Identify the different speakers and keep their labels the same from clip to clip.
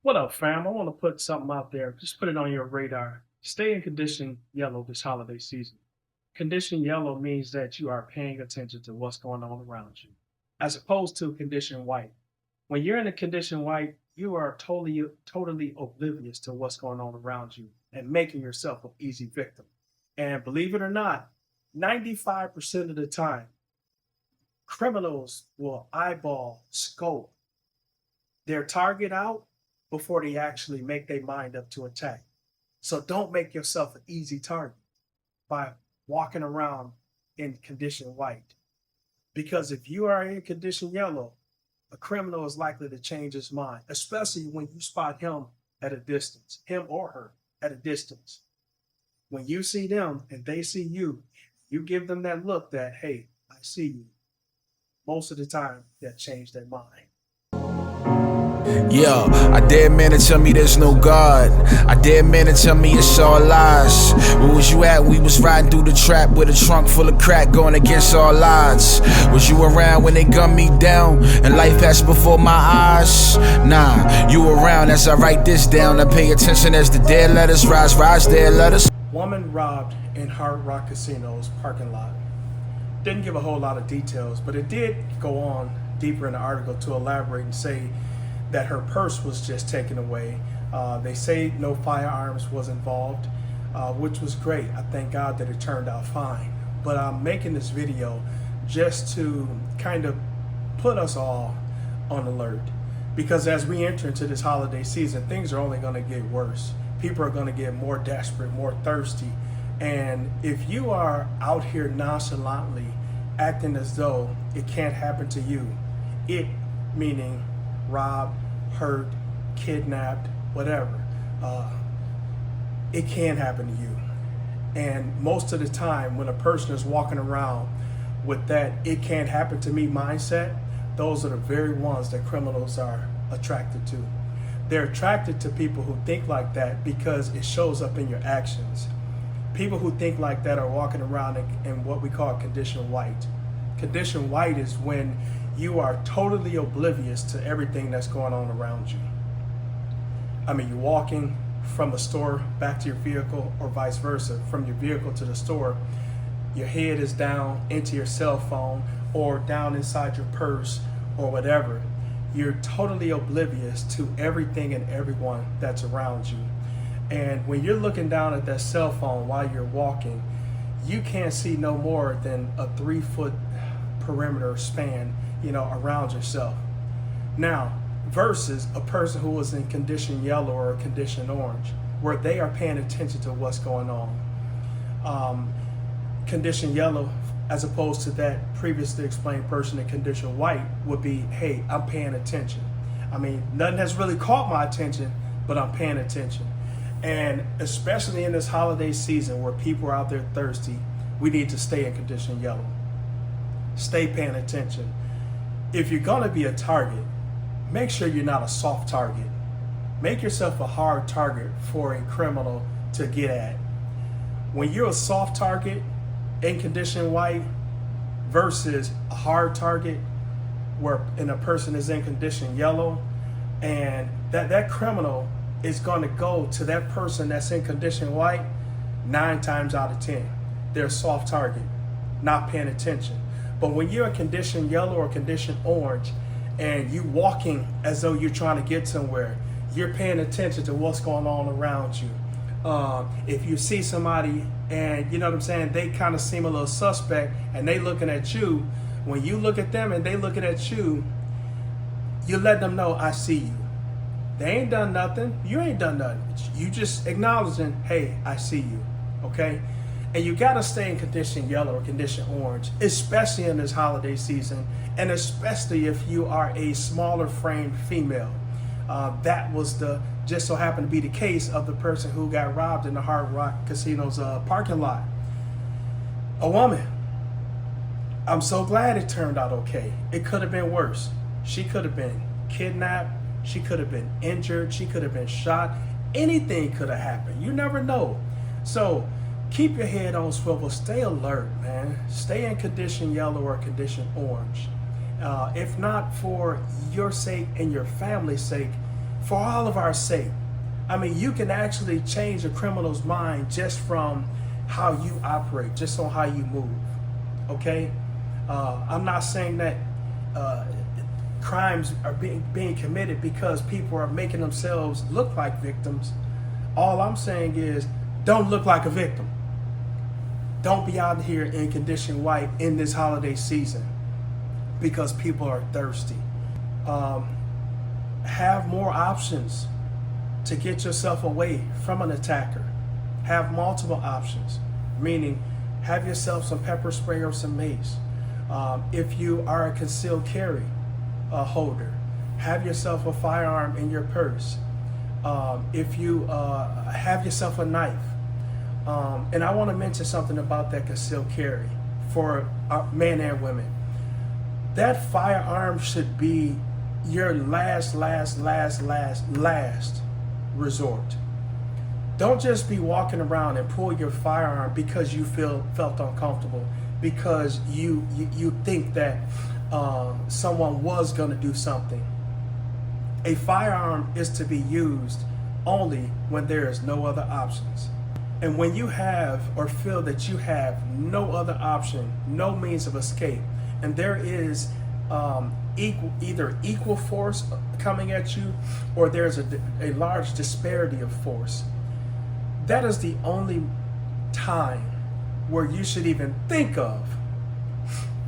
Speaker 1: What up, fam? I want to put something out there. Just put it on your radar. Stay in condition yellow this holiday season. Condition yellow means that you are paying attention to what's going on around you, as opposed to condition white. When you're in a condition white, you are totally oblivious to what's going on around you and making yourself an easy victim. And believe it or not, 95% of the time, criminals will eyeball, scope their target out before they actually make their mind up to attack. So don't make yourself an easy target by walking around in condition white. Because if you are in condition yellow, a criminal is likely to change his mind, especially when you spot him at a distance, him or her at a distance. When you see them and they see you, you give them that look that, hey, I see you. Most of the time, that change their mind.
Speaker 2: Yo, I dare man to tell me there's no God. I dare man to tell me it's all lies. Where was you at? We was riding through the trap with a trunk full of crack going against all odds. Was you around when they gunned me down and life passed before my eyes? Nah, you around as I write this down. I pay attention as the dead letters rise, dead letters.
Speaker 1: Woman robbed in Hard Rock Casino's parking lot. Didn't give a whole lot of details, but it did go on deeper in the article to elaborate and say that her purse was just taken away. They say no firearms was involved, which was great. I thank God that it turned out fine. But I'm making this video just to kind of put us all on alert. Because as we enter into this holiday season, things are only gonna get worse. People are gonna get more desperate, more thirsty. And if you are out here nonchalantly acting as though it can't happen to you, it meaning robbed, hurt, kidnapped, whatever, it can happen to you. And most of the time when a person is walking around with that it can't happen to me mindset, those are the very ones that criminals are attracted to. They're attracted to people who think like that because it shows up in your actions. People who think like that are walking around in what we call condition white. Condition white is when you are totally oblivious to everything that's going on around you. I mean, you're walking from a store back to your vehicle or vice versa, from your vehicle to the store, your head is down into your cell phone or down inside your purse or whatever. You're totally oblivious to everything and everyone that's around you. And when you're looking down at that cell phone while you're walking, you can't see no more than a 3-foot perimeter span, around yourself. Now, versus a person who is in condition yellow or condition orange, where they are paying attention to what's going on. Condition yellow, as opposed to that previously explained person in condition white, would be, hey, I'm paying attention. I mean, nothing has really caught my attention, but I'm paying attention. And especially in this holiday season where people are out there thirsty, we need to stay in condition yellow. Stay paying attention. If you're gonna be a target, make sure you're not a soft target. Make yourself a hard target for a criminal to get at. When you're a soft target in condition white versus a hard target and a person is in condition yellow, and that criminal is going to go to that person that's in condition white 9 times out of 10. They're a soft target, not paying attention. But when you're in condition yellow or condition orange and you walking as though you're trying to get somewhere, you're paying attention to what's going on around you. If you see somebody and they kind of seem a little suspect and they looking at you, when you look at them and they looking at you, you let them know, I see you. They ain't done nothing. You ain't done nothing. You just acknowledging, hey, I see you, okay? And you gotta stay in condition yellow or condition orange, especially in this holiday season, and especially if you are a smaller framed female. That was just so happened to be the case of the person who got robbed in the Hard Rock Casino's parking lot. A woman. I'm so glad it turned out okay. It could have been worse. She could have been kidnapped. She could have been injured. She could have been shot. Anything could have happened. You never know. So keep your head on swivel. Stay alert, man. Stay in condition yellow or condition orange. If not for your sake and your family's sake, for all of our sake. I mean, you can actually change a criminal's mind just from how you operate, just on how you move. Okay? I'm not saying that crimes are being committed because people are making themselves look like victims. All I'm saying is, don't look like a victim. Don't be out here in condition white in this holiday season because people are thirsty. Have more options to get yourself away from an attacker. Have multiple options, meaning have yourself some pepper spray or some mace. If you are a concealed carry holder, have yourself a firearm in your purse. If you have yourself a knife. And I want to mention something about that concealed carry for men and women. That firearm should be your last resort. Don't just be walking around and pull your firearm because you felt uncomfortable, because you think that someone was going to do something. A firearm is to be used only when there is no other options. And when you have or feel that you have no other option, no means of escape, and there is either equal force coming at you or there's a large disparity of force, that is the only time where you should even think of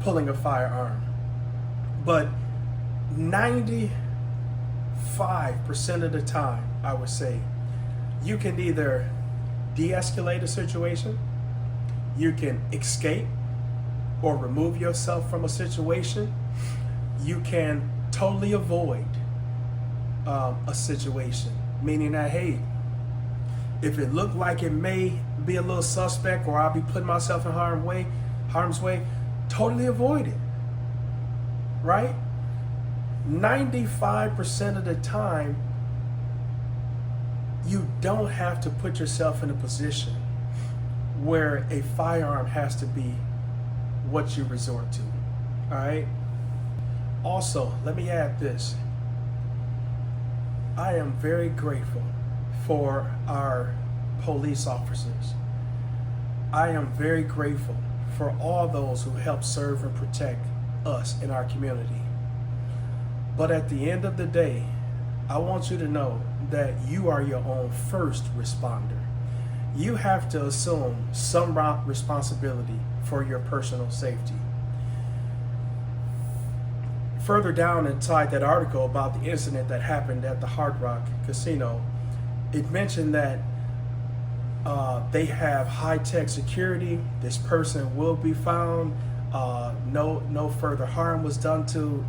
Speaker 1: pulling a firearm. But 95% of the time, I would say, you can either de-escalate a situation, you can escape or remove yourself from a situation, you can totally avoid a situation, meaning that, hey, if it looked like it may be a little suspect or I'll be putting myself in harm's way, totally avoid it, right? 95% of the time, you don't have to put yourself in a position where a firearm has to be what you resort to, all right? Also, let me add this. I am very grateful for our police officers. I am very grateful for all those who help serve and protect us in our community. But at the end of the day, I want you to know that you are your own first responder. You have to assume some responsibility for your personal safety. Further down inside that article about the incident that happened at the Hard Rock Casino, it mentioned that they have high-tech security. This person will be found. No further harm was done to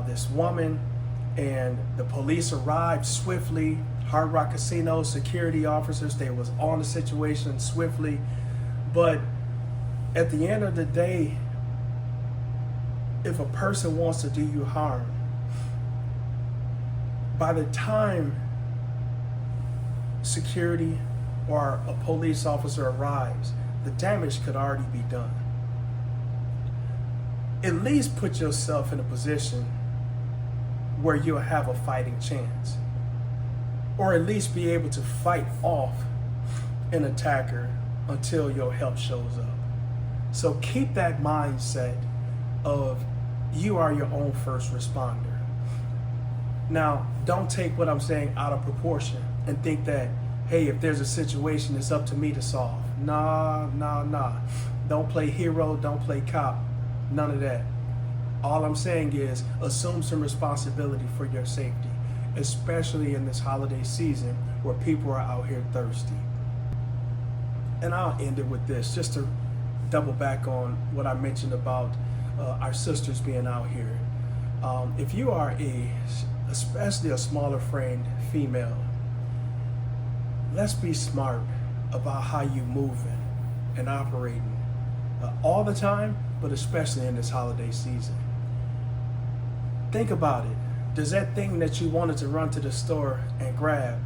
Speaker 1: this woman, and the police arrived swiftly. Hard Rock Casino security officers, they was on the situation swiftly. But at the end of the day, if a person wants to do you harm, by the time security or a police officer arrives, the damage could already be done. At least put yourself in a position where you'll have a fighting chance, or at least be able to fight off an attacker until your help shows up. So keep that mindset of you are your own first responder. Now, don't take what I'm saying out of proportion and think that, hey, if there's a situation, it's up to me to solve. Nah. Don't play hero, don't play cop, none of that. All I'm saying is assume some responsibility for your safety, especially in this holiday season where people are out here thirsty. And I'll end it with this, just to double back on what I mentioned about our sisters being out here. If you are especially a smaller framed female, let's be smart about how you moving and operating all the time, but especially in this holiday season. Think about it. Does that thing that you wanted to run to the store and grab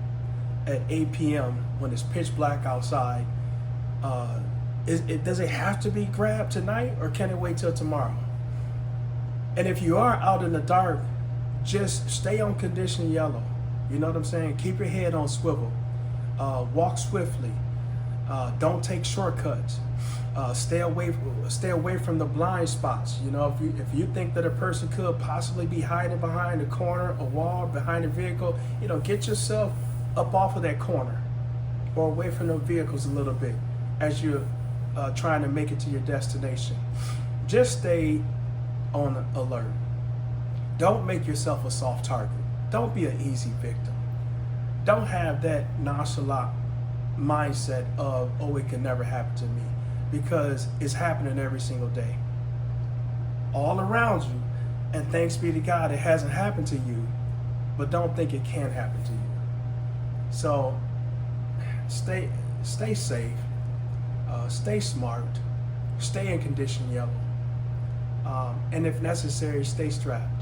Speaker 1: at 8 p.m. when it's pitch black outside, does it have to be grabbed tonight, or can it wait till tomorrow? And if you are out in the dark, just stay on condition yellow. You know what I'm saying? Keep your head on swivel. Walk swiftly. Don't take shortcuts. Stay away from the blind spots. You know, if you think that a person could possibly be hiding behind a corner, a wall, behind a vehicle, you know, get yourself up off of that corner or away from the vehicles a little bit as you're trying to make it to your destination. Just stay on alert. Don't make yourself a soft target. Don't be an easy victim. Don't have that nonchalant mindset of, oh, it can never happen to me, because it's happening every single day all around you, and thanks be to God it hasn't happened to you, but don't think it can happen to you. So stay safe, stay smart, stay in condition yellow, and if necessary, stay strapped.